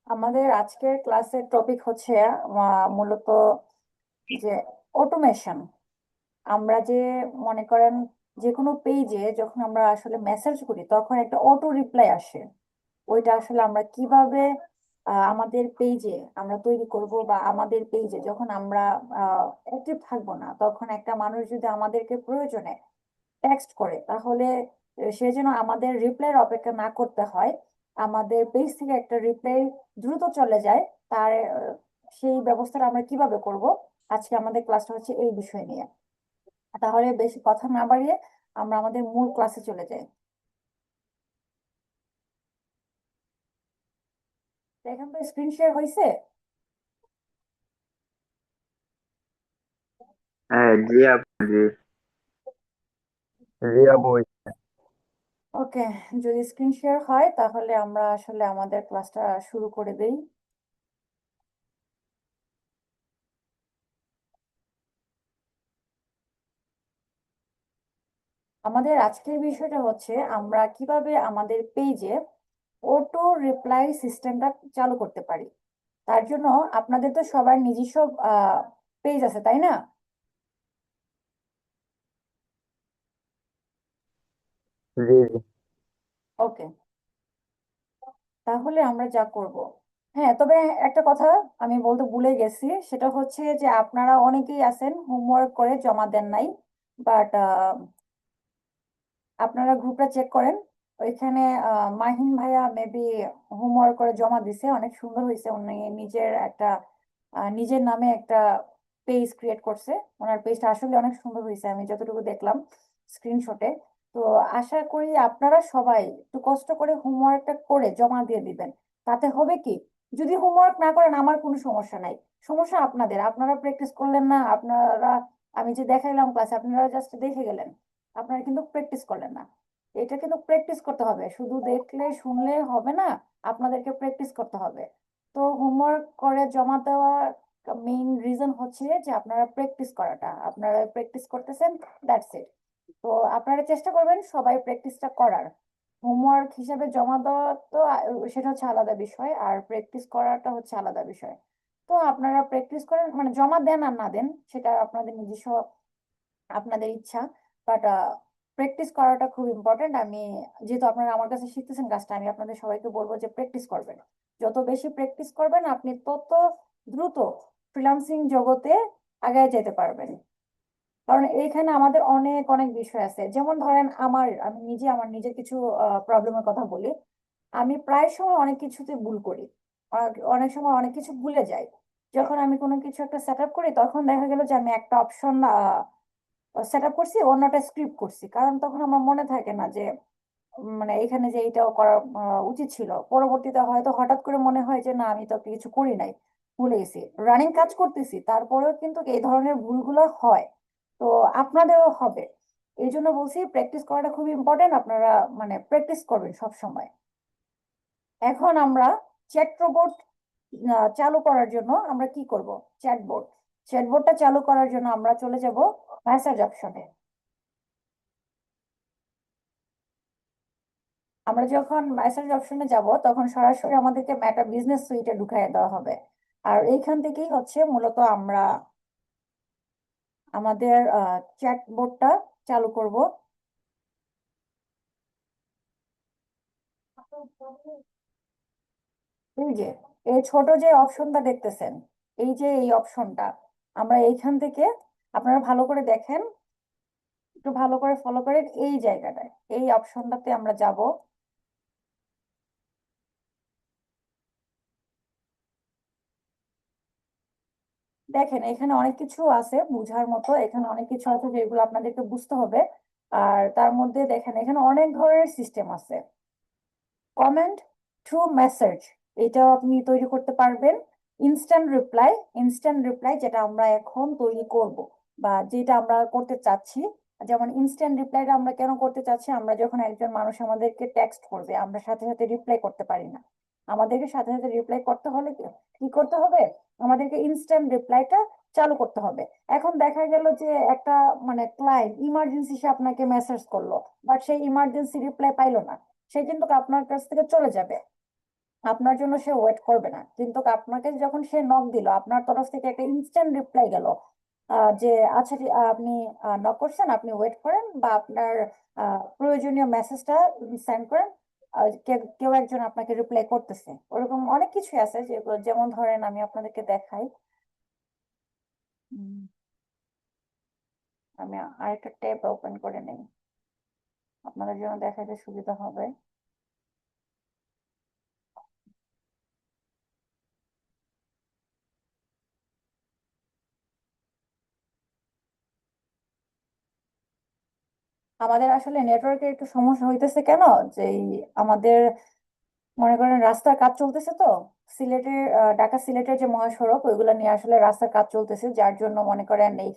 আমাদের আজকের ক্লাসের টপিক হচ্ছে মূলত যে অটোমেশন। আমরা যে মনে করেন যে কোনো পেজে যখন আমরা আসলে মেসেজ করি তখন একটা অটো রিপ্লাই আসে। ওইটা আসলে আমরা কিভাবে আমাদের পেজে আমরা তৈরি করব, বা আমাদের পেজে যখন আমরা অ্যাক্টিভ থাকবো না তখন একটা মানুষ যদি আমাদেরকে প্রয়োজনে টেক্সট করে, তাহলে সে যেন আমাদের রিপ্লাইয়ের অপেক্ষা না করতে হয়, আমাদের পেজ থেকে একটা রিপ্লাই দ্রুত চলে যায়। তার সেই ব্যবস্থাটা আমরা কিভাবে করব, আজকে আমাদের ক্লাসটা হচ্ছে এই বিষয় নিয়ে। তাহলে বেশি কথা না বাড়িয়ে আমরা আমাদের মূল ক্লাসে চলে যাই। তো এখন তো স্ক্রিন শেয়ার হয়েছে। হ্যাঁ, জি আপু, জি। জি আপু। ওকে, যদি স্ক্রিন শেয়ার হয় তাহলে আমরা আসলে আমাদের ক্লাসটা শুরু করে দেই। আমাদের আজকের বিষয়টা হচ্ছে আমরা কিভাবে আমাদের পেজে অটো রিপ্লাই সিস্টেমটা চালু করতে পারি। তার জন্য আপনাদের তো সবার নিজস্ব পেজ আছে, তাই না? জি জি। ওকে, তাহলে আমরা যা করব, হ্যাঁ, তবে একটা কথা আমি বলতে ভুলে গেছি, সেটা হচ্ছে যে আপনারা অনেকেই আছেন হোমওয়ার্ক করে জমা দেন নাই। বাট আপনারা গ্রুপটা চেক করেন, ওইখানে মাহিন ভাইয়া মেবি হোমওয়ার্ক করে জমা দিছে, অনেক সুন্দর হয়েছে। উনি নিজের একটা নিজের নামে একটা পেজ ক্রিয়েট করছে। ওনার পেজটা আসলে অনেক সুন্দর হয়েছে আমি যতটুকু দেখলাম স্ক্রিনশটে। তো আশা করি আপনারা সবাই একটু কষ্ট করে হোমওয়ার্কটা করে জমা দিয়ে দিবেন। তাতে হবে কি, যদি হোমওয়ার্ক না করেন আমার কোনো সমস্যা নাই, সমস্যা আপনাদের, আপনারা প্র্যাকটিস করলেন না। আপনারা, আমি যে দেখাইলাম ক্লাসে আপনারা জাস্ট দেখে গেলেন, আপনারা কিন্তু প্র্যাকটিস করলেন না। এটা কিন্তু প্র্যাকটিস করতে হবে, শুধু দেখলে শুনলে হবে না, আপনাদেরকে প্র্যাকটিস করতে হবে। তো হোমওয়ার্ক করে জমা দেওয়ার মেইন রিজন হচ্ছে যে আপনারা প্র্যাকটিস করাটা, আপনারা প্র্যাকটিস করতেছেন, দ্যাটস ইট। তো আপনারা চেষ্টা করবেন সবাই প্র্যাকটিসটা করার। হোমওয়ার্ক হিসাবে জমা দেওয়া তো সেটা হচ্ছে আলাদা বিষয়, আর প্র্যাকটিস করাটা হচ্ছে আলাদা বিষয়। তো আপনারা প্র্যাকটিস করেন, মানে জমা দেন আর না দেন সেটা আপনাদের নিজস্ব, আপনাদের ইচ্ছা। বাট প্র্যাকটিস করাটা খুব ইম্পর্টেন্ট। আমি যেহেতু আপনারা আমার কাছে শিখতেছেন কাজটা, আমি আপনাদের সবাইকে বলবো যে প্র্যাকটিস করবেন। যত বেশি প্র্যাকটিস করবেন আপনি তত দ্রুত ফ্রিল্যান্সিং জগতে আগায় যেতে পারবেন। কারণ এইখানে আমাদের অনেক অনেক বিষয় আছে, যেমন ধরেন আমি নিজে আমার নিজের কিছু প্রবলেমের কথা বলি। আমি প্রায় সময় অনেক কিছুতে ভুল করি, অনেক সময় অনেক কিছু ভুলে যাই। যখন আমি কোনো কিছু একটা সেট আপ করি তখন দেখা গেল যে আমি একটা অপশন সেট আপ করছি, অন্যটা স্ক্রিপ্ট করছি, কারণ তখন আমার মনে থাকে না যে মানে এখানে যে এইটাও করা উচিত ছিল। পরবর্তীতে হয়তো হঠাৎ করে মনে হয় যে না, আমি তো কিছু করি নাই, ভুলে গেছি, রানিং কাজ করতেছি, তারপরেও কিন্তু এই ধরনের ভুলগুলো হয়। তো আপনাদেরও হবে। এই জন্য বলছি প্র্যাকটিস করাটা খুব ইম্পর্টেন্ট। আপনারা মানে প্র্যাকটিস করবেন সব সময়। এখন আমরা চ্যাট রোবট চালু করার জন্য আমরা কি করব? চ্যাটবোর্ড, চ্যাটবোর্ডটা চালু করার জন্য আমরা চলে যাব মেসেজ অপশনে। আমরা যখন মেসেজ অপশনে যাব তখন সরাসরি আমাদেরকে মেটা বিজনেস সুইটে ঢুকাই দেওয়া হবে। আর এইখান থেকেই হচ্ছে মূলত আমরা আমাদের চ্যাট বোর্ডটা চালু করব। এই যে এই ছোট যে অপশনটা দেখতেছেন, এই যে এই অপশনটা, আমরা এইখান থেকে, আপনারা ভালো করে দেখেন, একটু ভালো করে ফলো করেন, এই জায়গাটায় এই অপশনটাতে আমরা যাব। দেখেন এখানে অনেক কিছু আছে বুঝার মতো, এখানে অনেক কিছু আছে যেগুলো আপনাদেরকে বুঝতে হবে। আর তার মধ্যে দেখেন এখানে অনেক ধরনের সিস্টেম আছে। কমেন্ট থ্রু মেসেজ, এটাও আপনি তৈরি করতে পারবেন। ইনস্ট্যান্ট রিপ্লাই, ইনস্ট্যান্ট রিপ্লাই যেটা আমরা এখন তৈরি করব, বা যেটা আমরা করতে চাচ্ছি। যেমন ইনস্ট্যান্ট রিপ্লাইটা আমরা কেন করতে চাচ্ছি, আমরা যখন একজন মানুষ আমাদেরকে টেক্সট করবে আমরা সাথে সাথে রিপ্লাই করতে পারি না। আমাদেরকে সাথে সাথে রিপ্লাই করতে হলে কি কি করতে হবে, আমাদেরকে ইনস্ট্যান্ট রিপ্লাইটা চালু করতে হবে। এখন দেখা গেল যে একটা মানে ক্লায়েন্ট ইমার্জেন্সি সে আপনাকে মেসেজ করলো, বাট সেই ইমার্জেন্সি রিপ্লাই পাইলো না, সে কিন্তু আপনার কাছ থেকে চলে যাবে। আপনার জন্য সে ওয়েট করবে না, কিন্তু আপনাকে যখন সে নক দিল আপনার তরফ থেকে একটা ইনস্ট্যান্ট রিপ্লাই গেল যে আচ্ছা আপনি নক করছেন, আপনি ওয়েট করেন বা আপনার প্রয়োজনীয় মেসেজটা সেন্ড করেন। কেউ একজন আপনাকে রিপ্লাই করতেছে, ওরকম অনেক কিছু আছে যেগুলো, যেমন ধরেন আমি আপনাদেরকে দেখাই। উম, আমি আরেকটা ট্যাব ওপেন করে নেই, আপনাদের জন্য দেখাতে সুবিধা হবে। আমাদের আসলে নেটওয়ার্কের একটু সমস্যা হইতেছে কেন, যে আমাদের মনে করেন রাস্তার কাজ চলতেছে তো, সিলেটের ঢাকা সিলেটের যে মহাসড়ক ওইগুলো নিয়ে আসলে রাস্তার কাজ চলতেছে, যার জন্য মনে করেন এই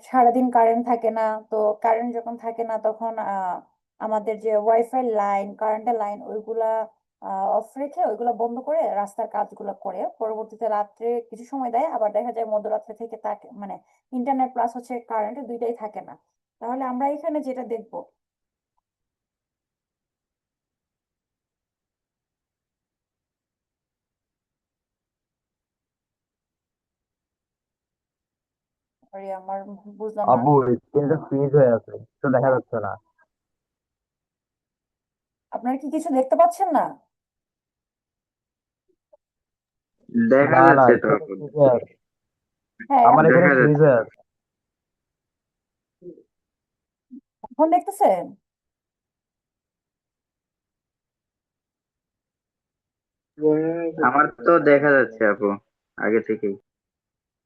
সারাদিন কারেন্ট থাকে না। তো কারেন্ট যখন থাকে না তখন আমাদের যে ওয়াইফাই লাইন, কারেন্টের লাইন, ওইগুলা অফ রেখে ওইগুলা বন্ধ করে রাস্তার কাজগুলো করে পরবর্তীতে রাত্রে কিছু সময় দেয়, আবার দেখা যায় মধ্যরাত্রে থেকে থাকে, মানে ইন্টারনেট প্লাস হচ্ছে কারেন্ট দুইটাই থাকে না। তাহলে আমরা এখানে যেটা দেখবো, সরি আমার বুঝলাম না। আপু, স্ক্রিনটা ফ্রিজ হয়ে আছে, তো দেখা যাচ্ছে না। আপনারা কি কিছু দেখতে পাচ্ছেন না? দেখা না, না, যাচ্ছে তো স্ক্রিনটা আপু। ফ্রিজ হয়ে আছে। হ্যাঁ, আমার এখানে দেখা ফ্রিজ যাচ্ছে। হয়ে আছে। এখন দেখতেছেন? আমার তো দেখা যাচ্ছে আপু, আগে থেকেই।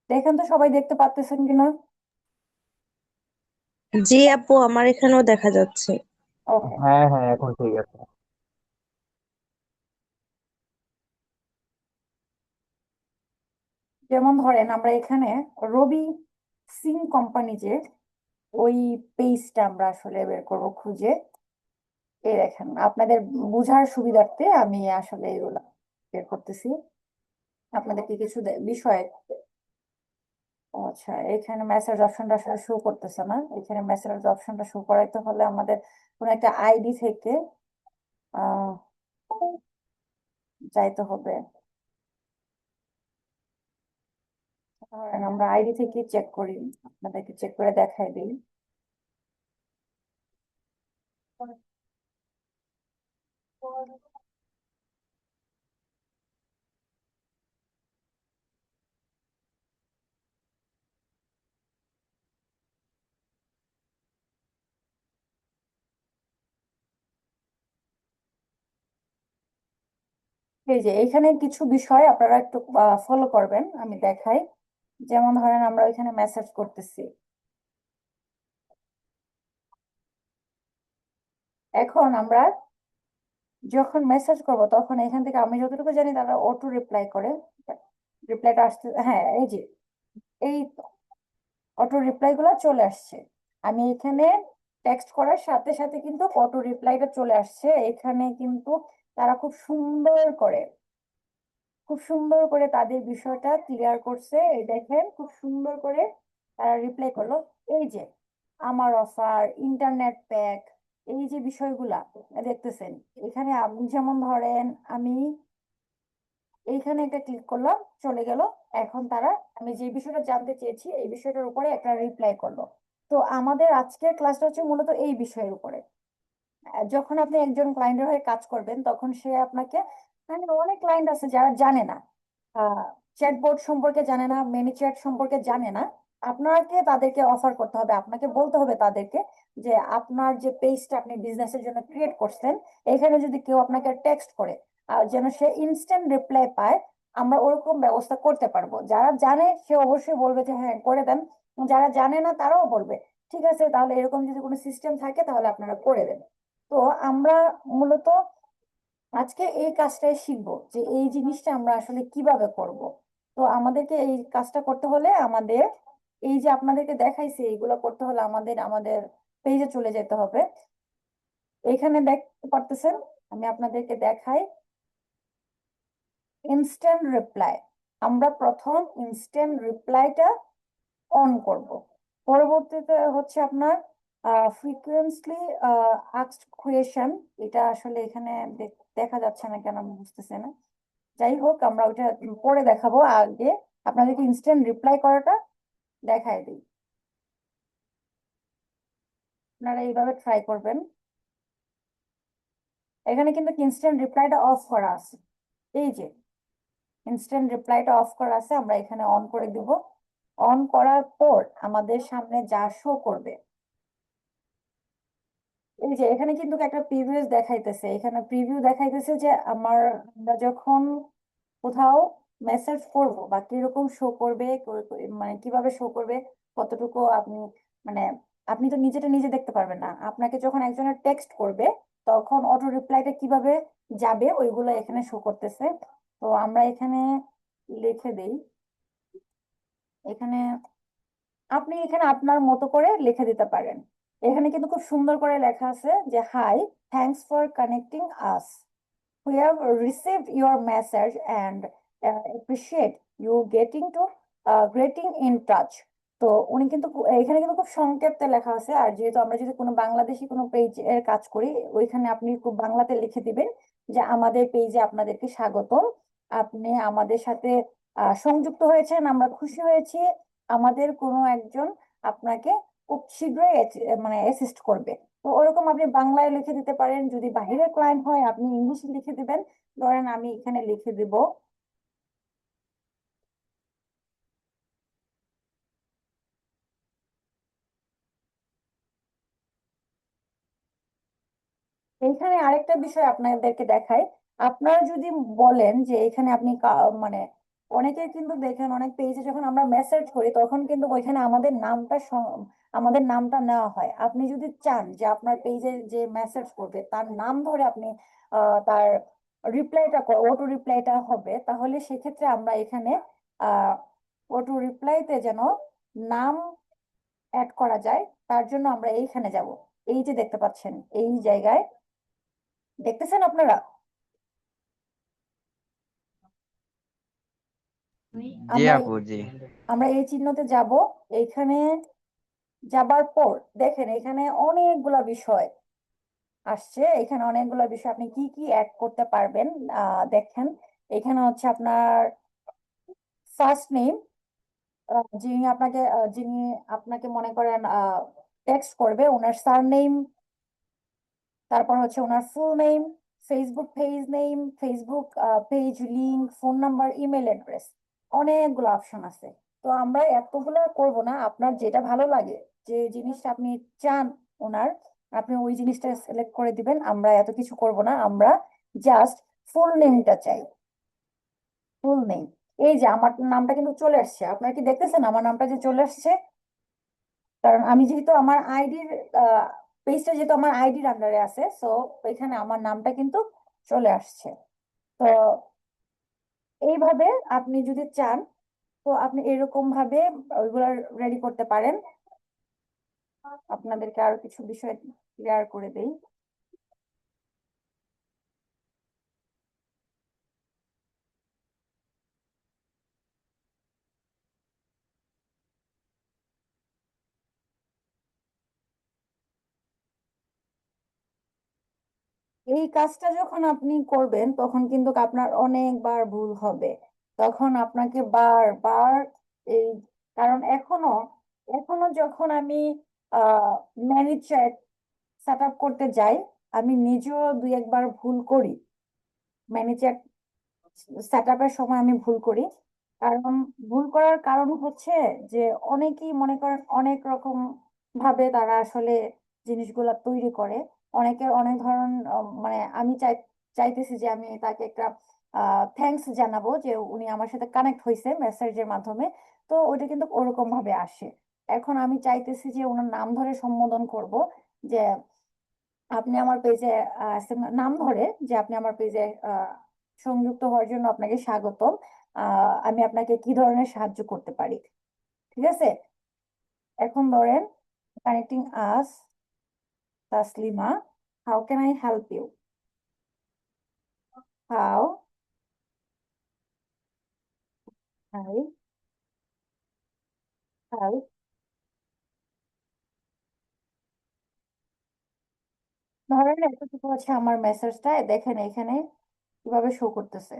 দেখেন তো সবাই দেখতে পাচ্তেছেন কিনা। জি আপু, আমার এখানেও দেখা যাচ্ছে। ওকে। হ্যাঁ, হ্যাঁ, এখন ঠিক আছে। যেমন ধরেন আমরা এখানে রবি সিং কোম্পানি যে, ওই পেজটা আমরা আসলে বের করবো খুঁজে। এই দেখেন, আপনাদের বুঝার সুবিধার্থে আমি আসলে এগুলা বের করতেছি আপনাদেরকে কিছু বিষয়। আচ্ছা, এখানে মেসেজ অপশনটা আসলে শো করতেছে না। এখানে মেসেজ অপশনটা শো করাইতে হলে আমাদের কোনো একটা আইডি থেকে আহ যাইতে হবে। ধরেন আমরা আইডি থেকে চেক করি, আপনাদেরকে চেক করে দেখাই দিই। এই যে এখানে কিছু বিষয় আপনারা একটু ফলো করবেন, আমি দেখাই। যেমন ধরেন আমরা এখানে মেসেজ করতেছি, এখন আমরা যখন মেসেজ করব তখন এখান থেকে আমি যতটুকু জানি তারা অটো রিপ্লাই করে। রিপ্লাইটা আসতে, হ্যাঁ এই যে এই অটো রিপ্লাই গুলো চলে আসছে। আমি এখানে টেক্সট করার সাথে সাথে কিন্তু অটো রিপ্লাইটা চলে আসছে এখানে, কিন্তু তারা খুব সুন্দর করে তাদের বিষয়টা ক্লিয়ার করছে। এই দেখেন খুব সুন্দর করে তারা রিপ্লাই করলো। এই যে আমার অফার, ইন্টারনেট প্যাক, এই যে বিষয়গুলা দেখতেছেন এখানে। আপনি যেমন ধরেন আমি এইখানে একটা ক্লিক করলাম, চলে গেল। এখন তারা, আমি যে বিষয়টা জানতে চেয়েছি এই বিষয়টার উপরে একটা রিপ্লাই করলো। তো আমাদের আজকের ক্লাসটা হচ্ছে মূলত এই বিষয়ের উপরে। যখন আপনি একজন ক্লায়েন্টের হয়ে কাজ করবেন তখন সে আপনাকে, মানে অনেক ক্লায়েন্ট আছে যারা জানে না, চ্যাটবোর্ড সম্পর্কে জানে না, মিনি চ্যাট সম্পর্কে জানে না। আপনাকে তাদেরকে অফার করতে হবে, আপনাকে বলতে হবে তাদেরকে যে আপনার যে পেজটা আপনি বিজনেসের জন্য ক্রিয়েট করছেন, এখানে যদি কেউ আপনাকে টেক্সট করে যেন সে ইনস্ট্যান্ট রিপ্লাই পায়, আমরা ওরকম ব্যবস্থা করতে পারবো। যারা জানে সে অবশ্যই বলবে যে হ্যাঁ করে দেন, যারা জানে না তারাও বলবে ঠিক আছে, তাহলে এরকম যদি কোনো সিস্টেম থাকে তাহলে আপনারা করে দেন। তো আমরা মূলত আজকে এই কাজটাই শিখবো যে এই জিনিসটা আমরা আসলে কিভাবে করব। তো আমাদেরকে এই কাজটা করতে হলে আমাদের এই যে আপনাদেরকে দেখাইছি এইগুলো করতে হলে আমাদের আমাদের পেজে চলে যেতে হবে। এখানে দেখতে পারতেছেন, আমি আপনাদেরকে দেখাই ইনস্ট্যান্ট রিপ্লাই। আমরা প্রথম ইনস্ট্যান্ট রিপ্লাইটা অন করব। পরবর্তীতে হচ্ছে আপনার ফ্রিকুয়েন্টলি আস্কড কোয়েশন, এটা আসলে এখানে দেখা যাচ্ছে না কেন আমি বুঝতেছি না। যাই হোক, আমরা ওইটা পরে দেখাবো। আগে আপনাদেরকে ইনস্ট্যান্ট রিপ্লাই করাটা দেখাই দিই। আপনারা এইভাবে ট্রাই করবেন। এখানে কিন্তু ইনস্ট্যান্ট রিপ্লাইটা অফ করা আছে। এই যে ইনস্ট্যান্ট রিপ্লাইটা অফ করা আছে, আমরা এখানে অন করে দিব। অন করার পর আমাদের সামনে যা শো করবে, এই যে এখানে কিন্তু একটা প্রিভিউ দেখাইতেছে। এখানে প্রিভিউ দেখাইতেছে যে আমরা যখন কোথাও মেসেজ করব বা কিরকম শো করবে, মানে কিভাবে শো করবে, কতটুকু আপনি, মানে আপনি তো নিজেটা নিজে দেখতে পারবেন না। আপনাকে যখন একজনের টেক্সট করবে তখন অটো রিপ্লাইটা কিভাবে যাবে ওইগুলো এখানে শো করতেছে। তো আমরা এখানে লিখে দেই। এখানে আপনি এখানে আপনার মতো করে লিখে দিতে পারেন। এখানে কিন্তু খুব সুন্দর করে লেখা আছে যে hi, thanks for connecting us, we have received your message and appreciate you getting in touch. তো উনি কিন্তু এখানে কিন্তু খুব সংক্ষেপে লেখা আছে। আর যেহেতু আমরা যদি কোনো বাংলাদেশি কোনো পেজ এর কাজ করি, ওইখানে আপনি খুব বাংলাতে লিখে দিবেন যে আমাদের পেজে আপনাদেরকে স্বাগতম, আপনি আমাদের সাথে সংযুক্ত হয়েছেন, আমরা খুশি হয়েছি। আমাদের কোনো একজন আপনাকে খুব শীঘ্রই মানে অ্যাসিস্ট করবে। তো ওরকম আপনি বাংলায় লিখে দিতে পারেন। যদি বাহিরের ক্লায়েন্ট হয় আপনি ইংলিশে লিখে দিবেন। ধরেন আমি এখানে লিখে দিব, এইখানে আরেকটা বিষয় আপনাদেরকে দেখাই। আপনারা যদি বলেন যে এখানে আপনি মানে অনেকে কিন্তু দেখেন অনেক পেজে যখন আমরা মেসেজ করি তখন কিন্তু ওইখানে আমাদের নামটা নেওয়া হয়। আপনি যদি চান যে আপনার পেজে যে মেসেজ করবে তার নাম ধরে আপনি তার রিপ্লাইটা অটো রিপ্লাইটা হবে, তাহলে সেক্ষেত্রে আমরা এখানে অটো রিপ্লাইতে যেন নাম অ্যাড করা যায়, তার জন্য আমরা এইখানে যাব। এই যে দেখতে পাচ্ছেন এই জায়গায়, দেখতেছেন আপনারা? জি আমরা আপু, জি। আমরা এই চিহ্নতে যাব। এইখানে যাবার পর দেখেন এখানে অনেকগুলা বিষয় আসছে। এখানে অনেকগুলা বিষয় আপনি কি কি অ্যাড করতে পারবেন। দেখেন এখানে হচ্ছে আপনার ফার্স্ট নেম, যিনি আপনাকে মনে করেন টেক্সট করবে, ওনার সারনেম, তারপর হচ্ছে ওনার full name, Facebook page name, Facebook page link, phone number, email address, অনেকগুলো অপশন আছে। তো আমরা এতগুলো করব না, আপনার যেটা ভালো লাগে, যে জিনিসটা আপনি চান ওনার, আপনি ওই জিনিসটা সিলেক্ট করে দিবেন। আমরা এত কিছু করব না, আমরা জাস্ট ফুল নেমটা চাই। ফুল নেম, এই যে আমার নামটা কিন্তু চলে আসছে। আপনারা কি দেখতেছেন আমার নামটা যে চলে আসছে? কারণ আমি যেহেতু আমার আইডির পেজটা যেহেতু আমার আইডির আন্ডারে আছে, সো এখানে আমার নামটা কিন্তু চলে আসছে। তো এইভাবে আপনি যদি চান তো আপনি এরকম ভাবে ওইগুলা রেডি করতে পারেন। আপনাদেরকে আরো কিছু বিষয় ক্লিয়ার করে দেই। এই কাজটা যখন আপনি করবেন তখন কিন্তু আপনার অনেকবার ভুল হবে। তখন আপনাকে বারবার এই, কারণ এখনো এখনো যখন আমি ম্যানেজ সেট আপ করতে যাই, আমি নিজেও দুই একবার ভুল করি। ম্যানেজার সেট আপের সময় আমি ভুল করি। কারণ ভুল করার কারণ হচ্ছে যে অনেকেই মনে করেন অনেক রকম ভাবে তারা আসলে জিনিসগুলা তৈরি করে। অনেকের অনেক ধরন মানে আমি চাইতেছি যে আমি তাকে একটা থ্যাঙ্কস জানাবো যে উনি আমার সাথে কানেক্ট হয়েছে মেসেজের মাধ্যমে। তো ওইটা কিন্তু ওরকম ভাবে আসে। এখন আমি চাইতেছি যে ওনার নাম ধরে সম্বোধন করব, যে আপনি আমার পেজে নাম ধরে, যে আপনি আমার পেজে সংযুক্ত হওয়ার জন্য আপনাকে স্বাগতম। আমি আপনাকে কি ধরনের সাহায্য করতে পারি? ঠিক আছে। এখন ধরেন connecting us, Taslima, how can I help you, how, hi, hi, ধরেন এতটুকু হচ্ছে আমার মেসেজটা, দেখেন এখানে কিভাবে শো করতেছে।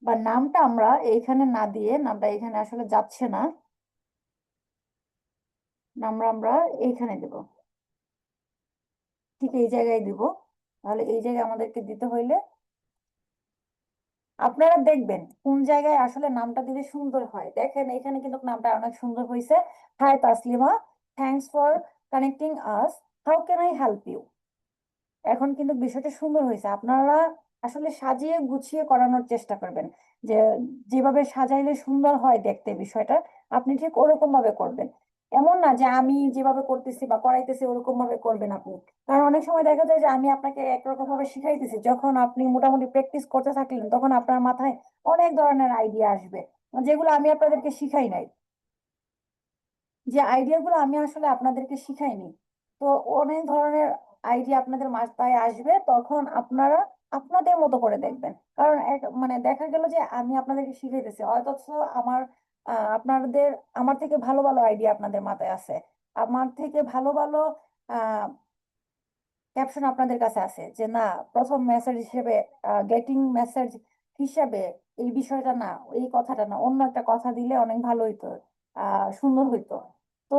বা নামটা আমরা এইখানে না দিয়ে, নামটা এখানে আসলে যাচ্ছে না, নামটা আমরা এইখানে দেব, ঠিক এই জায়গায় দিব। তাহলে এই জায়গায় আমাদেরকে দিতে হইলে আপনারা দেখবেন কোন জায়গায় আসলে নামটা দিলে সুন্দর হয়। দেখেন এখানে কিন্তু নামটা অনেক সুন্দর হয়েছে। Hi Taslima, thanks for connecting us, how can I help you. এখন কিন্তু বিষয়টা সুন্দর হয়েছে। আপনারা আসলে সাজিয়ে গুছিয়ে করানোর চেষ্টা করবেন, যে যেভাবে সাজাইলে সুন্দর হয় দেখতে বিষয়টা, আপনি ঠিক ওরকম ভাবে করবেন। এমন না যে আমি যেভাবে করতেছি বা করাইতেছি ওরকম ভাবে করবেন আপনি। কারণ অনেক সময় দেখা যায় যে আমি আপনাকে একরকম ভাবে শিখাইতেছি, যখন আপনি মোটামুটি প্র্যাকটিস করতে থাকলেন তখন আপনার মাথায় অনেক ধরনের আইডিয়া আসবে, যেগুলো আমি আপনাদেরকে শিখাই নাই, যে আইডিয়াগুলো আমি আসলে আপনাদেরকে শিখাইনি। তো অনেক ধরনের আইডিয়া আপনাদের মাথায় আসবে, তখন আপনারা আপনাদের মতো করে দেখবেন। কারণ মানে দেখা গেল যে আমি আপনাদেরকে শিখাইতেছি, অথচ আমার আপনাদের আমার থেকে ভালো ভালো আইডিয়া আপনাদের মাথায় আছে, আমার থেকে ভালো ভালো ক্যাপশন আপনাদের কাছে আছে, যে না, প্রথম মেসেজ হিসেবে, গেটিং মেসেজ হিসাবে এই বিষয়টা না, এই কথাটা না, অন্য একটা কথা দিলে অনেক ভালো হইতো, সুন্দর হইতো। তো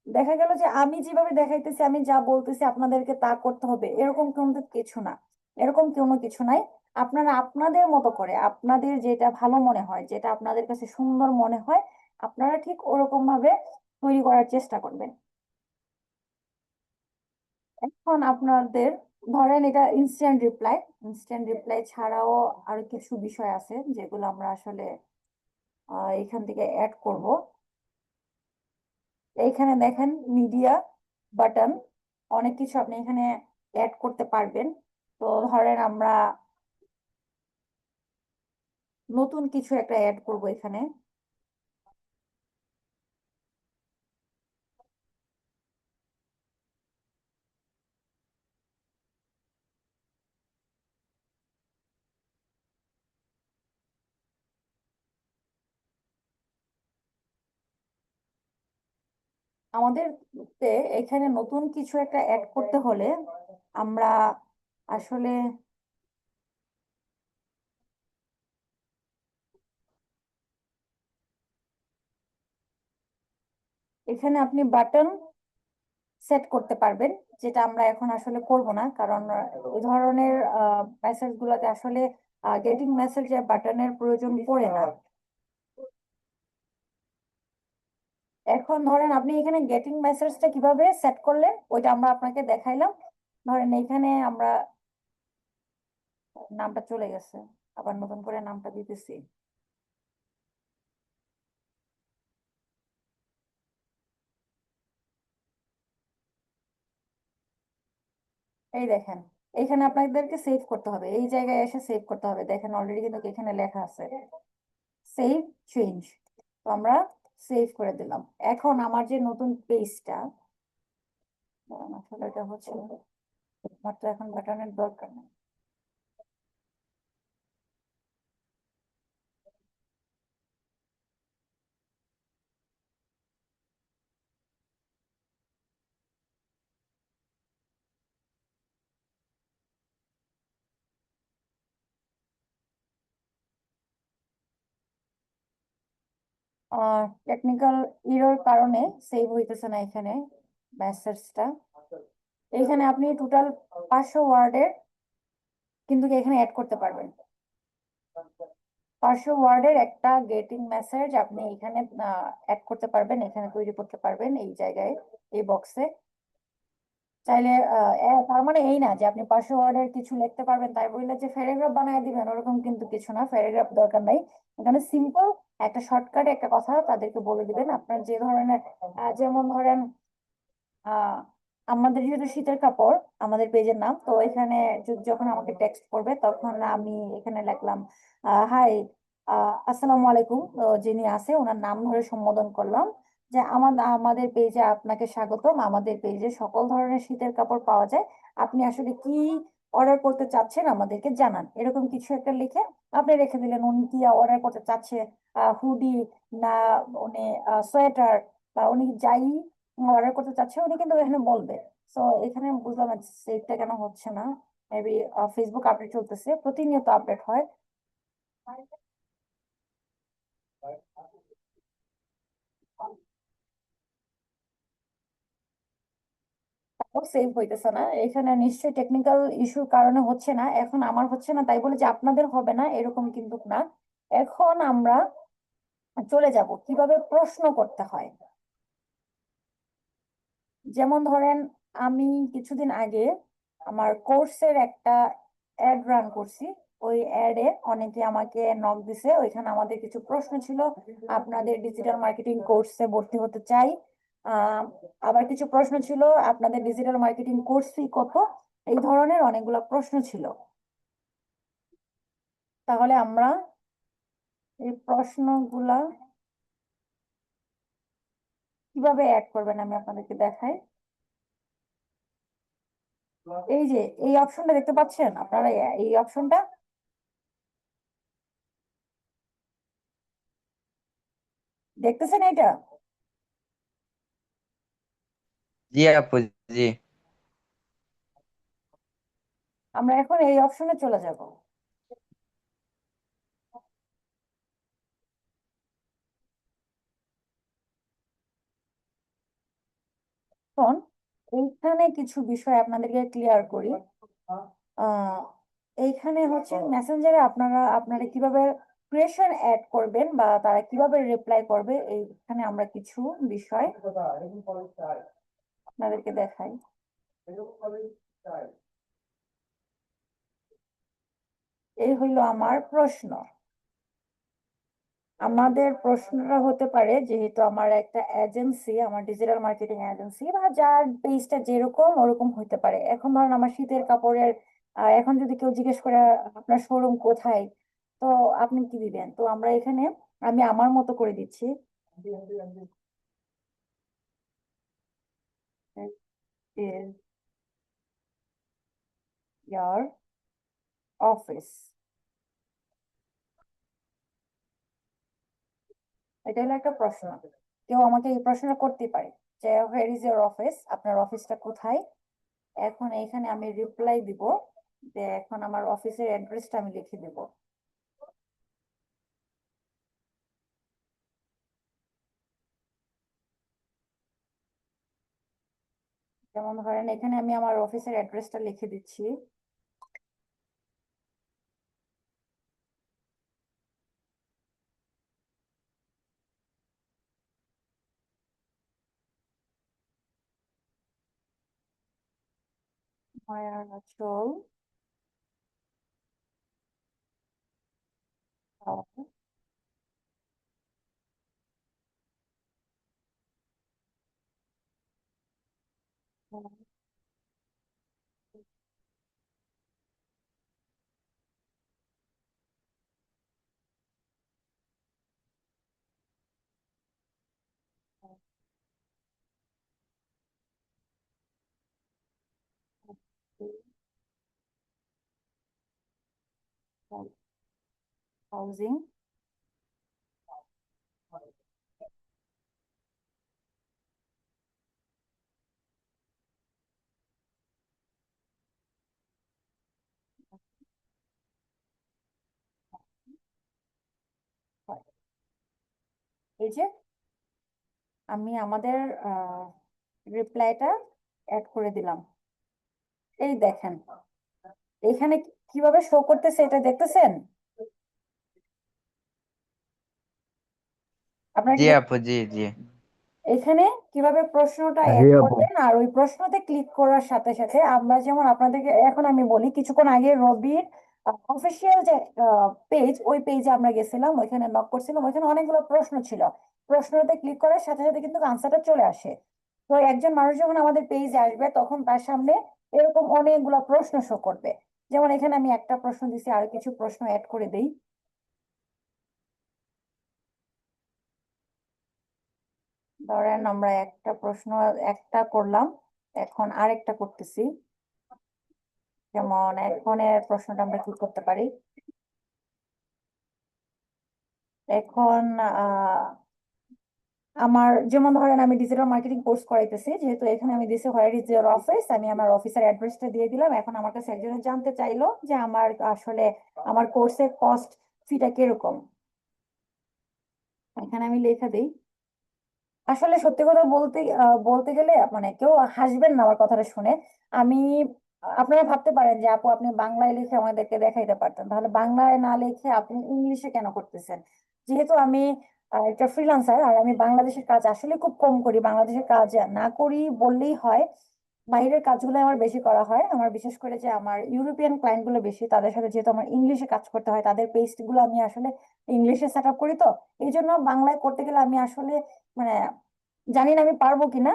দেখা গেল যে আমি যেভাবে দেখাইতেছি, আমি যা বলতেছি আপনাদেরকে তা করতে হবে, এরকম কিন্তু কিছু না, এরকম কোনো কিছু নাই। আপনারা আপনাদের মতো করে, আপনাদের যেটা ভালো মনে হয়, যেটা আপনাদের কাছে সুন্দর মনে হয়, আপনারা ঠিক ওরকম ভাবে তৈরি করার চেষ্টা করবেন। এখন আপনাদের ধরেন এটা ইনস্ট্যান্ট রিপ্লাই, ইনস্ট্যান্ট রিপ্লাই ছাড়াও আরো কিছু বিষয় আছে যেগুলো আমরা আসলে এখান থেকে অ্যাড করব। এইখানে দেখেন মিডিয়া বাটন, অনেক কিছু আপনি এখানে অ্যাড করতে পারবেন। তো ধরেন আমরা নতুন কিছু একটা অ্যাড করব এখানে। আমাদের এখানে নতুন কিছু একটা অ্যাড করতে হলে আমরা আসলে এখানে আপনি বাটন সেট করতে পারবেন, যেটা আমরা এখন আসলে করব না, কারণ এই ধরনের মেসেজ গুলোতে আসলে গেটিং মেসেজে বাটনের প্রয়োজন পড়ে না। এখন ধরেন আপনি এখানে গেটিং মেসেজটা কিভাবে সেট করলেন ওইটা আমরা আপনাকে দেখাইলাম। ধরেন এখানে আমরা নামটা চলে গেছে, আবার নতুন করে নামটা দিতেছি। এই দেখেন, এখানে আপনাদেরকে সেভ করতে হবে, এই জায়গায় এসে সেভ করতে হবে। দেখেন অলরেডি কিন্তু এখানে লেখা আছে সেভ চেঞ্জ। তো আমরা সেভ করে দিলাম। এখন আমার যে নতুন পেজটা, আসলে এটা হচ্ছে, আমার তো এখন বাটনের দরকার নেই। টেকনিক্যাল ইরোর কারণে সেভ হইতেছে না এখানে মেসেজটা। এখানে আপনি টোটাল 500 ওয়ার্ডের কিন্তু এখানে অ্যাড করতে পারবেন। 500 ওয়ার্ডের একটা গেটিং মেসেজ আপনি এখানে অ্যাড করতে পারবেন, এখানে তৈরি করতে পারবেন এই জায়গায়, এই বক্সে। চাইলে তার মানে এই না যে আপনি 500 ওয়ার্ডের কিছু লিখতে পারবেন তাই বললে যে প্যারাগ্রাফ বানিয়ে দিবেন, ওরকম কিন্তু কিছু না, প্যারাগ্রাফ দরকার নাই। এখানে সিম্পল একটা শর্টকাটে একটা কথা তাদেরকে বলে দিবেন, আপনার যে ধরনের, যেমন ধরেন আহ আমাদের যেহেতু শীতের কাপড় আমাদের পেজের নাম, তো এখানে যখন আমাকে টেক্সট করবে তখন আমি এখানে লিখলাম হাই, আসসালামু আলাইকুম, যিনি আছে ওনার নাম ধরে সম্বোধন করলাম, যে আমাদের আমাদের পেজে আপনাকে স্বাগতম, আমাদের পেজে সকল ধরনের শীতের কাপড় পাওয়া যায়, আপনি আসলে কি অর্ডার করতে চাচ্ছেন আমাদেরকে জানান, এরকম কিছু একটা লিখে আপনি রেখে দিলেন। উনি কি অর্ডার করতে চাচ্ছে, হুডি না উনি সোয়েটার বা উনি যাই অর্ডার করতে চাচ্ছে উনি কিন্তু এখানে বলবে। তো এখানে বুঝলাম না সেটটা কেন হচ্ছে না। মেবি ফেসবুক আপডেট চলতেছে, প্রতিনিয়ত আপডেট হয়। সেভ হইতেছে না এখানে, নিশ্চয়ই টেকনিক্যাল ইস্যুর কারণে হচ্ছে না। এখন আমার হচ্ছে না তাই বলে যে আপনাদের হবে না এরকম কিন্তু না। এখন আমরা চলে যাব কিভাবে প্রশ্ন করতে হয়। যেমন ধরেন, আমি কিছুদিন আগে আমার কোর্সের একটা অ্যাড রান করছি। ওই অ্যাডে অনেকে আমাকে নক দিছে, ওইখানে আমাদের কিছু প্রশ্ন ছিল। আপনাদের ডিজিটাল মার্কেটিং কোর্সে ভর্তি হতে চাই। আহ আবার কিছু প্রশ্ন ছিল, আপনাদের ডিজিটাল মার্কেটিং কোর্স ফি কত। এই ধরনের অনেকগুলো প্রশ্ন ছিল। তাহলে আমরা এই প্রশ্নগুলা কিভাবে অ্যাড করবেন আমি আপনাদেরকে দেখাই। এই যে এই অপশনটা দেখতে পাচ্ছেন আপনারা, এই অপশনটা দেখতেছেন এটা? জি আপু, জি। আমরা এখন এই অপশনে চলে যাব। এখন এইখানে কিছু বিষয় আপনাদেরকে ক্লিয়ার করি। আহ এইখানে হচ্ছে মেসেঞ্জারে আপনারা আপনারা কিভাবে ক্রিয়েশন অ্যাড করবেন বা তারা কিভাবে রিপ্লাই করবে, এইখানে আমরা কিছু বিষয় আপনাদেরকে দেখাই। এই হইলো আমার প্রশ্ন। আমাদের প্রশ্নটা হতে পারে, যেহেতু আমার একটা এজেন্সি, আমার ডিজিটাল মার্কেটিং এজেন্সি, বা যার পেজটা যেরকম ওরকম হতে পারে। এখন ধরেন আমার শীতের কাপড়ের, এখন যদি কেউ জিজ্ঞেস করে আপনার শোরুম কোথায়, তো আপনি কি দিবেন? তো আমরা এখানে, আমি আমার মতো করে দিচ্ছি। Is your office? এটা হলো একটা প্রশ্ন। কেউ আমাকে এই প্রশ্নটা করতে পারে যে হোয়ার ইজ ইউর অফিস, আপনার অফিসটা কোথায়। এখন এইখানে আমি রিপ্লাই দিব যে এখন আমার অফিসের অ্যাড্রেসটা আমি লিখে দিব। যেমন ধরেন এখানে আমি আমার অফিসের অ্যাড্রেসটা লিখে দিচ্ছি। নয়াচল হাউজিং। এই যে আমি আমাদের রিপ্লাইটা অ্যাড করে দিলাম। এই দেখেন এখানে কিভাবে শো করতেছে এটা দেখতেছেন? আপনারা জি কি আপু, জি জি। এখানে কিভাবে প্রশ্নটা জি অ্যাড আপু। করবেন, আর ওই প্রশ্নতে ক্লিক করার সাথে সাথে আমরা যেমন আপনাদেরকে, এখন আমি বলি, কিছুক্ষণ আগে রবির অফিসিয়াল যে পেজ, ওই পেজে আমরা গেছিলাম, ওইখানে নক করছিলাম, ওইখানে অনেকগুলো প্রশ্ন ছিল। প্রশ্নতে ক্লিক করার সাথে সাথে কিন্তু আনসারটা চলে আসে। তো একজন মানুষ যখন আমাদের পেজে আসবে তখন তার সামনে এরকম অনেকগুলো প্রশ্ন শো করবে। যেমন এখানে আমি একটা প্রশ্ন দিছি, আর কিছু প্রশ্ন অ্যাড করে দেই। ধরেন আমরা একটা প্রশ্ন একটা করলাম, এখন আরেকটা করতেছি। যেমন এখনের প্রশ্নটা আমরা কি করতে পারি। এখন আমার যেমন ধরেন আমি ডিজিটাল মার্কেটিং কোর্স করাইতেছি, যেহেতু এখানে আমি দিছি হোয়ার ইজ ইওর অফিস, আমি আমার অফিসের অ্যাড্রেসটা দিয়ে দিলাম। এখন আমার কাছে একজন জানতে চাইলো যে আমার আসলে আমার কোর্সের কস্ট ফিটা কিরকম। এখানে আমি লেখা দিই। আসলে সত্যি কথা বলতে বলতে গেলে মানে কেউ হাসবেন না আমার কথাটা শুনে। আমি আপনারা ভাবতে পারেন যে আপু আপনি বাংলায় লিখে আমাদেরকে দেখাইতে পারতেন, তাহলে বাংলায় না লিখে আপনি ইংলিশে কেন করতেছেন? যেহেতু আমি একটা ফ্রিল্যান্সার আর আমি বাংলাদেশের কাজ আসলে খুব কম করি, বাংলাদেশের কাজ না করি বললেই হয়। বাইরের কাজগুলো আমার বেশি করা হয়। আমার বিশেষ করে যে আমার ইউরোপিয়ান ক্লায়েন্ট গুলো বেশি, তাদের সাথে যেহেতু আমার ইংলিশে কাজ করতে হয়, তাদের পেস্ট গুলো আমি আসলে ইংলিশে সেট আপ করি। তো এই জন্য বাংলায় করতে গেলে আমি আসলে মানে জানি না আমি পারবো কিনা,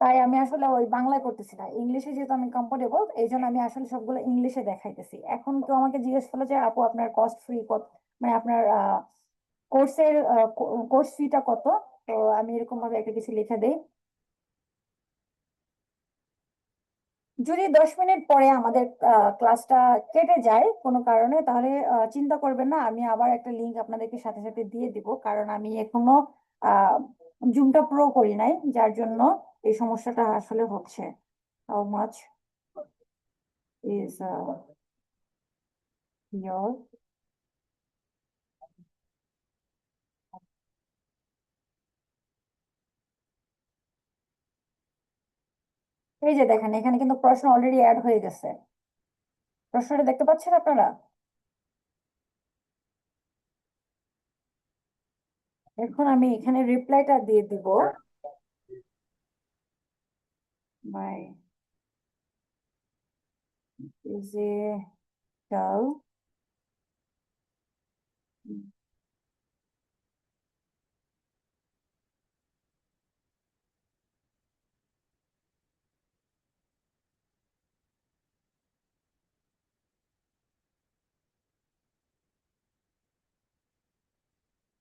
তাই আমি আসলে ওই বাংলায় করতেছি না। ইংলিশে যেহেতু আমি কমফোর্টেবল, এই জন্য আমি আসলে সবগুলো ইংলিশে দেখাইতেছি। এখন কেউ আমাকে জিজ্ঞেস করলো যে আপু আপনার কস্ট ফ্রি কত, মানে আপনার কোর্সের কোর্স ফিটা কত, তো আমি এরকম ভাবে একটা কিছু লিখে দেই। যদি 10 মিনিট পরে আমাদের ক্লাসটা কেটে যায় কোনো কারণে, তাহলে চিন্তা করবেন না, আমি আবার একটা লিংক আপনাদেরকে সাথে সাথে দিয়ে দিব, কারণ আমি এখনো জুমটা প্রো করি নাই, যার জন্য এই সমস্যাটা আসলে হচ্ছে। হাউ মাচ ইজ ইয়োর, এই যে দেখেন এখানে কিন্তু প্রশ্ন অলরেডি অ্যাড হয়ে গেছে। প্রশ্নটা দেখতে পাচ্ছেন আপনারা? এখন আমি এখানে রিপ্লাইটা দিয়ে দিব। মাই ডিজিটাল,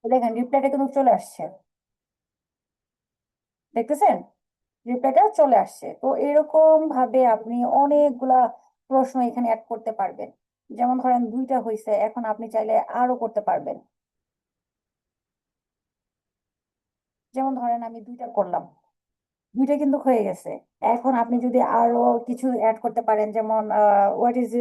দেখেন রিপ্লাইটা কিন্তু চলে আসছে, দেখতেছেন? রিপ্লাইটা চলে আসছে। তো এরকম ভাবে আপনি অনেকগুলা প্রশ্ন এখানে অ্যাড করতে পারবেন। যেমন ধরেন 2টা হয়েছে, এখন আপনি চাইলে আরো করতে পারবেন। যেমন ধরেন আমি 2টা করলাম, 2টা কিন্তু হয়ে গেছে। এখন আপনি যদি আরো কিছু অ্যাড করতে পারেন, যেমন what is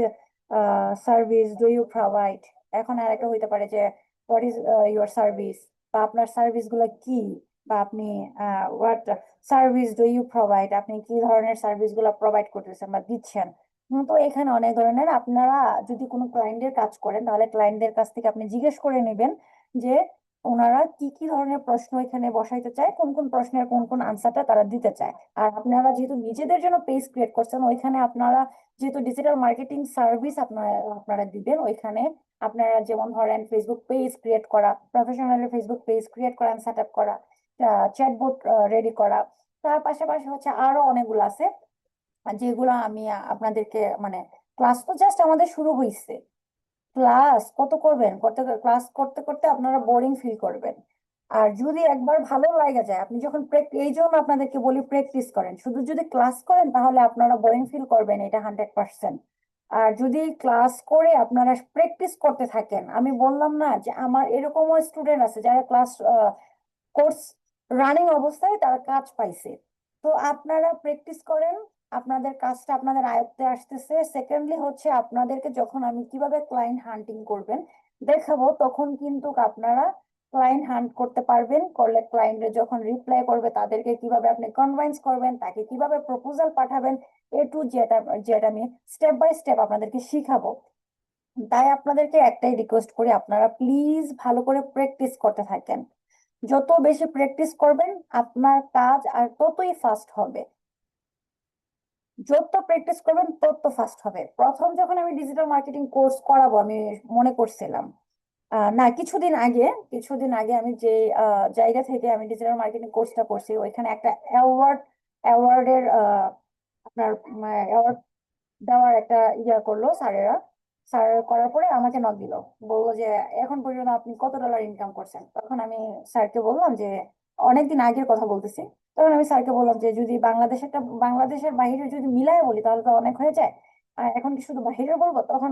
service do you provide. এখন আর একটা হইতে পারে যে হোয়াট ইজ ইউর সার্ভিস, বা আপনার সার্ভিস গুলো কি, বা আপনি what service do you provide, আপনি কি ধরনের সার্ভিস গুলো প্রোভাইড করতেছেন বা দিচ্ছেন। তো এখানে অনেক ধরনের, আপনারা যদি কোনো ক্লায়েন্টের কাজ করেন তাহলে ক্লায়েন্টদের কাছ থেকে আপনি জিজ্ঞেস করে নেবেন যে ওনারা কি কি ধরনের প্রশ্ন এখানে বসাইতে চায়, কোন কোন প্রশ্নের কোন কোন আনসারটা তারা দিতে চায়। আর আপনারা যেহেতু নিজেদের জন্য পেজ ক্রিয়েট করছেন, ওইখানে আপনারা যেহেতু ডিজিটাল মার্কেটিং সার্ভিস আপনারা আপনারা দিবেন, ওইখানে আপনারা যেমন ধরেন ফেসবুক পেজ ক্রিয়েট করা, প্রফেশনাল ফেসবুক পেজ ক্রিয়েট করা, সেট আপ করা, চ্যাটবট রেডি করা, তার পাশাপাশি হচ্ছে আরো অনেকগুলো আছে যেগুলো আমি আপনাদেরকে মানে, ক্লাস তো জাস্ট আমাদের শুরু হয়েছে। ক্লাস কত করবেন, করতে ক্লাস করতে করতে আপনারা বোরিং ফিল করবেন। আর যদি একবার ভালো লাগা যায়, আপনি যখন এই জন্য আপনাদেরকে বলি প্র্যাকটিস করেন। শুধু যদি ক্লাস করেন তাহলে আপনারা বোরিং ফিল করবেন, এটা 100%। আর যদি ক্লাস করে আপনারা প্র্যাকটিস করতে থাকেন, আমি বললাম না যে আমার এরকমও স্টুডেন্ট আছে যারা ক্লাস কোর্স রানিং অবস্থায় তারা কাজ পাইছে। তো আপনারা প্র্যাকটিস করেন, আপনাদের কাজটা আপনাদের আয়ত্তে আসতেছে। সেকেন্ডলি হচ্ছে আপনাদেরকে যখন আমি কিভাবে ক্লায়েন্ট হান্টিং করবেন দেখাবো, তখন কিন্তু আপনারা ক্লায়েন্ট হান্ট করতে পারবেন। করলে ক্লায়েন্টের যখন রিপ্লাই করবে তাদেরকে কিভাবে আপনি কনভিন্স করবেন, তাকে কিভাবে প্রপোজাল পাঠাবেন, এ টু জেড জেড আমি স্টেপ বাই স্টেপ আপনাদেরকে শিখাবো। তাই আপনাদেরকে একটাই রিকোয়েস্ট করি, আপনারা প্লিজ ভালো করে প্র্যাকটিস করতে থাকেন। যত বেশি প্র্যাকটিস করবেন আপনার কাজ আর ততই ফাস্ট হবে। যত প্র্যাকটিস করবেন তত ফাস্ট হবে। প্রথম যখন আমি ডিজিটাল মার্কেটিং কোর্স করাবো আমি মনে করছিলাম, না কিছুদিন আগে আমি যে জায়গা থেকে আমি ডিজিটাল মার্কেটিং কোর্সটা করছি, ওইখানে একটা অ্যাওয়ার্ডের আপনার অ্যাওয়ার্ড দেওয়ার একটা করলো স্যারেরা। স্যার করার পরে আমাকে নক দিল, বললো যে এখন পর্যন্ত আপনি কত ডলার ইনকাম করছেন। তখন আমি স্যারকে বললাম যে অনেকদিন আগের কথা বলতেছি, তখন আমি স্যারকে বললাম যে যদি বাংলাদেশের বাইরে যদি মিলায় বলি তাহলে তো অনেক হয়ে যায়, আর এখন কি শুধু বাহিরে বলবো? তখন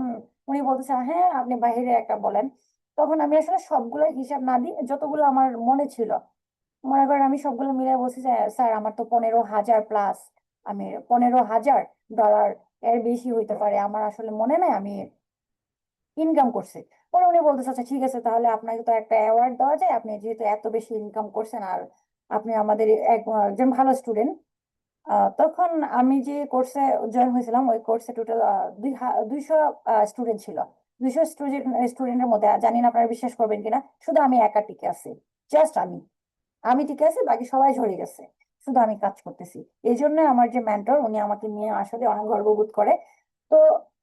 উনি বলতেছে হ্যাঁ আপনি বাহিরে একটা বলেন। তখন আমি আসলে সবগুলোর হিসাব না দিই, যতগুলো আমার মনে ছিল মনে করেন আমি সবগুলো মিলে বলছি যে স্যার আমার তো 15,000 প্লাস, আমি $15,000 এর বেশি হইতে পারে, আমার আসলে মনে নাই আমি ইনকাম করছি। পরে উনি বলতেছে আচ্ছা ঠিক আছে, তাহলে আপনাকে তো একটা অ্যাওয়ার্ড দেওয়া যায়, আপনি যেহেতু এত বেশি ইনকাম করছেন আর আপনি আমাদের একজন ভালো স্টুডেন্ট। তখন আমি যে কোর্সে জয়েন হয়েছিলাম, ওই কোর্সে টোটাল 200 স্টুডেন্ট ছিল। 200 স্টুডেন্টের মধ্যে জানি না আপনারা বিশ্বাস করবেন কিনা, শুধু আমি একা টিকে আছি। জাস্ট আমি টিকে আছি, বাকি সবাই ঝরে গেছে, শুধু আমি কাজ করতেছি। এই জন্য আমার যে মেন্টর উনি আমাকে নিয়ে আসলে অনেক গর্ববোধ করে। তো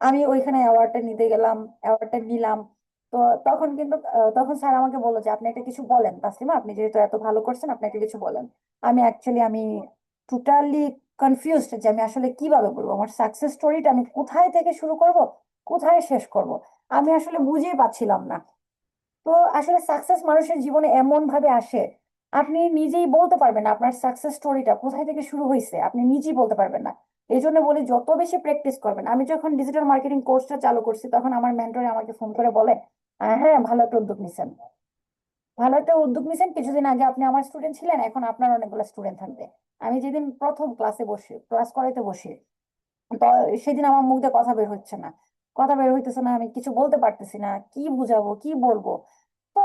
আমি ওইখানে অ্যাওয়ার্ডটা নিতে গেলাম, অ্যাওয়ার্ডটা নিলাম। তো তখন কিন্তু তখন স্যার আমাকে বললো যে আপনি একটা কিছু বলেন তাসলিমা, আপনি যেহেতু এত ভালো করছেন আপনি একটা কিছু বলেন। আমি টোটালি কনফিউজড যে আমি আসলে কিভাবে বলবো, আমার সাকসেস স্টোরিটা আমি কোথায় থেকে শুরু করব, কোথায় শেষ করব, আমি আসলে বুঝেই পাচ্ছিলাম না। তো আসলে সাকসেস মানুষের জীবনে এমন ভাবে আসে, আপনি নিজেই বলতে পারবেন না আপনার সাকসেস স্টোরিটা কোথায় থেকে শুরু হয়েছে, আপনি নিজেই বলতে পারবেন না। এই জন্য বলি যত বেশি প্র্যাকটিস করবেন। আমি যখন ডিজিটাল মার্কেটিং কোর্সটা চালু করছি তখন আমার মেন্টর আমাকে ফোন করে বলে, হ্যাঁ ভালো একটা উদ্যোগ নিছেন, ভালো একটা উদ্যোগ নিছেন, কিছুদিন আগে আপনি আমার স্টুডেন্ট ছিলেন, এখন আপনার অনেকগুলো স্টুডেন্ট থাকবে। আমি যেদিন প্রথম ক্লাস করাইতে বসি, তো সেদিন আমার মুখ দিয়ে কথা বের হচ্ছে না, কথা বের হইতেছে না, আমি কিছু বলতে পারতেছি না, কি বুঝাবো কি বলবো। তো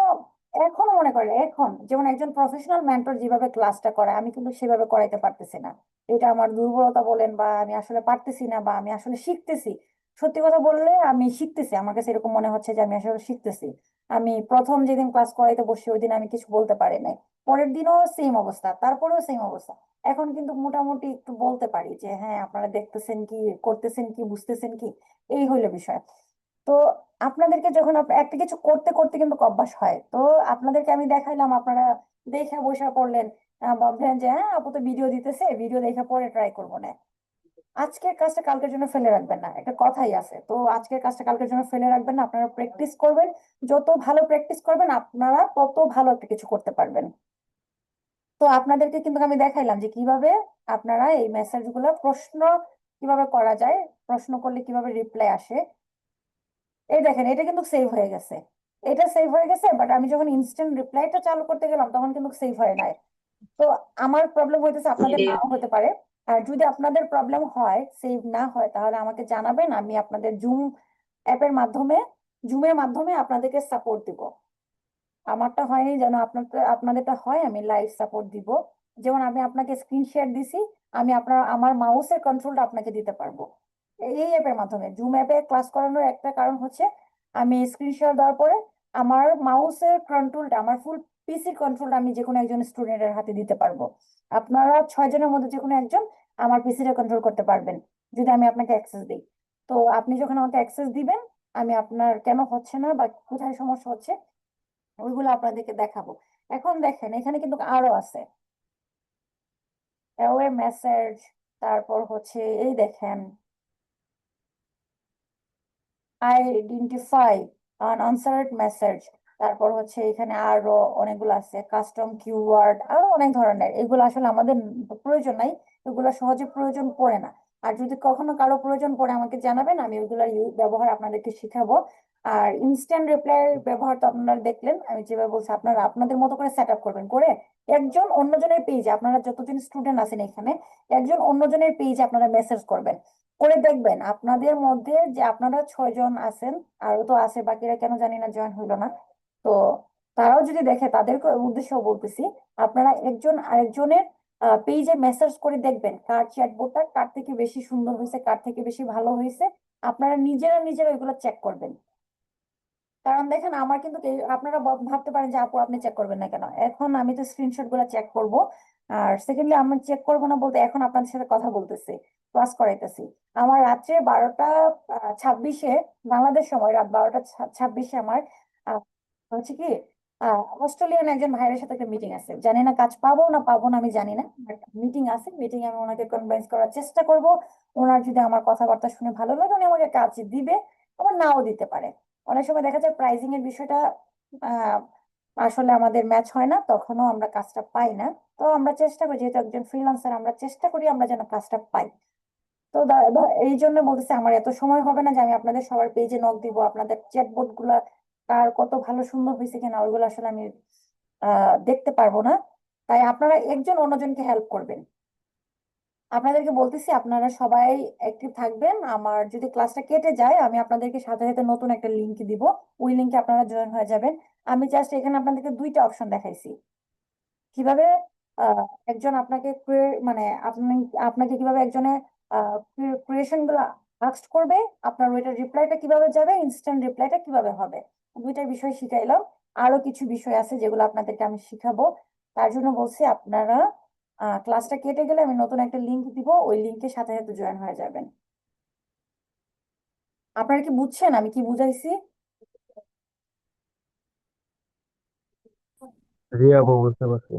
এখন মনে করে, এখন যেমন একজন প্রফেশনাল মেন্টর যেভাবে ক্লাসটা করে আমি কিন্তু সেভাবে করাইতে পারতেছি না। এটা আমার দুর্বলতা বলেন, বা আমি আসলে পারতেছি না, বা আমি আসলে শিখতেছি। সত্যি কথা বললে আমি শিখতেছি, আমার কাছে এরকম মনে হচ্ছে যে আমি আসলে শিখতেছি। আমি প্রথম যেদিন ক্লাস করাইতে বসি ওই দিন আমি কিছু বলতে পারি নাই, পরের দিনও সেম অবস্থা, তারপরেও সেম অবস্থা। এখন কিন্তু মোটামুটি একটু বলতে পারি যে হ্যাঁ আপনারা দেখতেছেন কি, করতেছেন কি, বুঝতেছেন কি, এই হইলো বিষয়। তো আপনাদেরকে যখন একটা কিছু করতে করতে কিন্তু অভ্যাস হয়, তো আপনাদেরকে আমি দেখাইলাম, আপনারা দেখে বসে পড়লেন, ভাবলেন যে হ্যাঁ আপু তো ভিডিও দিতেছে, ভিডিও দেখে পরে ট্রাই করবো না। আজকের কাজটা কালকের জন্য ফেলে রাখবেন না, একটা কথাই আছে, তো আজকের কাজটা কালকের জন্য ফেলে রাখবেন না, আপনারা প্র্যাকটিস করবেন। যত ভালো প্র্যাকটিস করবেন আপনারা তত ভালো একটা কিছু করতে পারবেন। তো আপনাদেরকে কিন্তু আমি দেখাইলাম যে কিভাবে আপনারা এই মেসেজ গুলো প্রশ্ন কিভাবে করা যায়, প্রশ্ন করলে কিভাবে রিপ্লাই আসে। এই দেখেন এটা কিন্তু সেভ হয়ে গেছে, এটা সেভ হয়ে গেছে, বাট আমি যখন ইনস্ট্যান্ট রিপ্লাইটা চালু করতে গেলাম তখন কিন্তু সেভ হয় নাই। তো আমার প্রবলেম হইতেছে, আপনাদের নাও হতে পারে। আর যদি আপনাদের প্রবলেম হয়, সেভ না হয়, তাহলে আমাকে জানাবেন, আমি আপনাদের অ্যাপের মাধ্যমে জুমের মাধ্যমে আপনাদেরকে সাপোর্ট দিব। আমারটা হয়নি যেন আপনাদেরটা হয়, আমি লাইভ সাপোর্ট দিব। যেমন আমি আপনাকে স্ক্রিন শেয়ার দিছি, আমি আমার মাউসের কন্ট্রোলটা আপনাকে দিতে পারবো এই অ্যাপের মাধ্যমে। জুম অ্যাপে ক্লাস করানোর একটা কারণ হচ্ছে আমি স্ক্রিন শেয়ার দেওয়ার পরে আমার মাউসের কন্ট্রোলটা, আমার ফুল পিসির কন্ট্রোলটা আমি যে কোনো একজন স্টুডেন্টের হাতে দিতে পারবো। আপনারা 6 জনের মধ্যে যে কোনো একজন আমার পিসিটা কন্ট্রোল করতে পারবেন যদি আমি আপনাকে অ্যাক্সেস দিই। তো আপনি যখন আমাকে অ্যাক্সেস দিবেন, আমি আপনার কেন হচ্ছে না বা কোথায় সমস্যা হচ্ছে ওইগুলো আপনাদেরকে দেখাবো। এখন দেখেন এখানে কিন্তু আরো আছে, অ্যাওয়ে মেসেজ, তারপর হচ্ছে এই দেখেন আইডেন্টিফাই আনআনসার্ড মেসেজ, তারপর হচ্ছে এখানে আরো অনেকগুলো আছে, কাস্টম কিওয়ার্ড, আরো অনেক ধরনের। এগুলো আসলে আমাদের প্রয়োজন নাই, এগুলো সহজে প্রয়োজন পড়ে না। আর যদি কখনো কারো প্রয়োজন পড়ে আমাকে জানাবেন, আমি ওইগুলোর ব্যবহার আপনাদেরকে শিখাবো। আর ইনস্ট্যান্ট রিপ্লাই ব্যবহার তো আপনারা দেখলেন, আমি যেভাবে বলছি আপনারা আপনাদের মতো করে সেট আপ করবেন, করে একজন অন্যজনের পেজে, আপনারা যতজন স্টুডেন্ট আছেন এখানে, একজন অন্যজনের পেজে আপনারা মেসেজ করবেন, করে দেখবেন আপনাদের মধ্যে যে আপনারা 6 জন আছেন, আরো তো আছে বাকিরা কেন জানি না জয়েন হইলো না। তো তারাও যদি দেখে, তাদের উদ্দেশ্য বলতেছি, আপনারা একজন আরেকজনের পেজে মেসেজ করে দেখবেন কার চ্যাটবোর্ডটা কার থেকে বেশি সুন্দর হয়েছে, কার থেকে বেশি ভালো হয়েছে। আপনারা নিজেরা নিজেরা এগুলো চেক করবেন। কারণ দেখেন আমার কিন্তু আপনারা ভাবতে পারেন যে আপু আপনি চেক করবেন না কেন, এখন আমি তো স্ক্রিনশট গুলো চেক করব। আর সেকেন্ডলি আমি চেক করবো না বলতে, এখন আপনাদের সাথে কথা বলতেছি, ক্লাস করাইতেছি। আমার রাত্রে 12টা 26-এ, বাংলাদেশ সময় রাত 12টা 26-এ আমার আহ, হচ্ছে কি অস্ট্রেলিয়ান একজন ভাইয়ের সাথে একটা মিটিং আছে, জানি না কাজ পাবো না পাবো না আমি জানি না, মিটিং আছে, মিটিং আমি ওনাকে কনভিন্স করার চেষ্টা করব। ওনার যদি আমার কথাবার্তা শুনে ভালো লাগে উনি আমাকে কাজ দিবে, আবার নাও দিতে পারে। অনেক সময় দেখা যায় প্রাইজিং এর বিষয়টা আহ আসলে আমাদের ম্যাচ হয় না, তখনও আমরা কাজটা পাই না। তো আমরা চেষ্টা করি, যেহেতু একজন ফ্রিল্যান্সার, আমরা চেষ্টা করি আমরা যেন কাজটা পাই। তো এই জন্য বলতেছি আমার এত সময় হবে না যে আমি আপনাদের সবার পেজে নক দিব, আপনাদের চ্যাটবোর্ড গুলা কার কত ভালো সুন্দর হয়েছে কিনা ওইগুলো আসলে আমি দেখতে পারবো না। তাই আপনারা একজন অন্যজনকে হেল্প করবেন। আপনাদেরকে বলতেছি আপনারা সবাই অ্যাক্টিভ থাকবেন। আমার যদি ক্লাসটা কেটে যায় আমি আপনাদেরকে সাথে সাথে নতুন একটা লিংক দিব, ওই লিংকে আপনারা জয়েন হয়ে যাবেন। আমি জাস্ট এখানে আপনাদেরকে দুইটা অপশন দেখাইছি কিভাবে একজন আপনাকে মানে আপনি আপনাকে কিভাবে একজনে ক্রিয়েশন গুলো আস্ক করবে, আপনার ওইটার রিপ্লাইটা কিভাবে যাবে, ইনস্ট্যান্ট রিপ্লাইটা কিভাবে হবে, দুইটা বিষয় শিখাইলাম। আরো কিছু বিষয় আছে যেগুলো আপনাদেরকে আমি শিখাবো। তার জন্য বলছি আপনারা ক্লাসটা কেটে গেলে আমি নতুন একটা লিংক দিব, ওই লিংকের সাথে সাথে জয়েন হয়ে যাবেন। আপনারা কি বুঝছেন আমি কি বুঝাইছি? জি আপু, বুঝতে পারছি।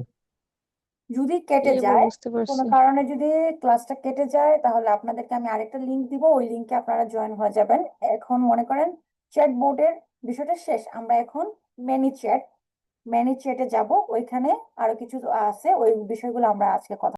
যদি কেটে জি আপু যায়, বুঝতে কোনো পারছি। কারণে যদি ক্লাসটা কেটে যায়, তাহলে আপনাদেরকে আমি আরেকটা লিংক দিব, ওই লিংকে আপনারা জয়েন হয়ে যাবেন। এখন মনে করেন চ্যাট বোর্ডের বিষয়টা শেষ, আমরা এখন ম্যানি চ্যাটে যাব। ওইখানে আরো কিছু আছে, ওই বিষয়গুলো আমরা আজকে কথা